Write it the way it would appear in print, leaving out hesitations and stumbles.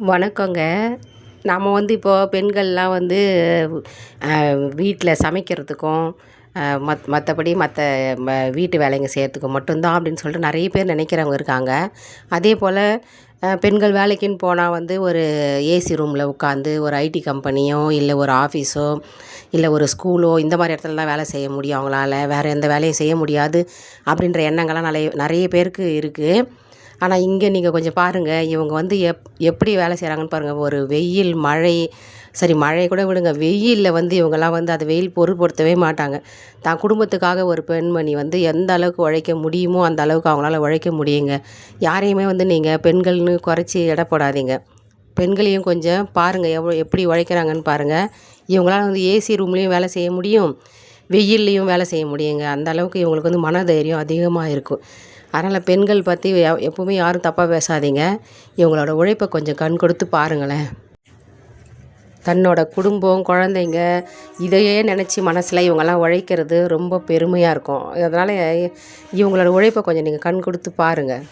வணக்கங்க. நம்ம இப்போது பெண்கள்லாம் வீட்டில் சமைக்கிறதுக்கும் மற்றபடி மற்ற வீட்டு வேலைங்க செய்கிறதுக்கும் மட்டும்தான் அப்படின்னு சொல்லிட்டு நிறைய பேர் நினைக்கிறவங்க இருக்காங்க. அதே போல் பெண்கள் வேலைக்குன்னு போனால் ஒரு ஏசி ரூமில் உட்காந்து ஒரு ஐடி கம்பெனியோ இல்லை ஒரு ஆஃபீஸோ இல்லை ஒரு ஸ்கூலோ இந்த மாதிரி இடத்துல தான் வேலை செய்ய முடியும். அவங்களால வேறு எந்த வேலையும் செய்ய முடியாது அப்படின்ற எண்ணங்கள்லாம் நிறைய பேருக்கு இருக்குது. ஆனால் இங்கே நீங்கள் கொஞ்சம் பாருங்கள், இவங்க எப்படி வேலை செய்கிறாங்கன்னு பாருங்கள். ஒரு வெயில் மழை, சரி மழையை கூட விடுங்க, வெயிலில் இவங்கெல்லாம் அதை வெயில் பொருட்படுத்தவே மாட்டாங்க. தான் குடும்பத்துக்காக ஒரு பெண்மணி எந்த அளவுக்கு உழைக்க முடியுமோ அந்த அளவுக்கு அவங்களால உழைக்க முடியுங்க. யாரையுமே நீங்கள் பெண்கள்னு குறைச்சி எடை போடாதீங்க. பெண்களையும் கொஞ்சம் பாருங்கள், எப்படி உழைக்கிறாங்கன்னு பாருங்கள். இவங்களால் ஏசி ரூம்லேயும் வேலை செய்ய முடியும், வெயில்லையும் வேலை செய்ய முடியுங்க. அந்த அளவுக்கு இவங்களுக்கு மனதைரியம் அதிகமாக இருக்கும். அதனால் பெண்கள் பற்றி எப்போவுமே யாரும் தப்பாக பேசாதீங்க. இவங்களோட உழைப்பை கொஞ்சம் கண் கொடுத்து பாருங்களேன். தன்னோட குடும்பம், குழந்தைங்க இதையே நினச்சி மனசில் இவங்கெல்லாம் உழைக்கிறது ரொம்ப பெருமையாக இருக்கும். அதனால் இவங்களோட உழைப்பை கொஞ்சம் நீங்கள் கண் கொடுத்து பாருங்கள்.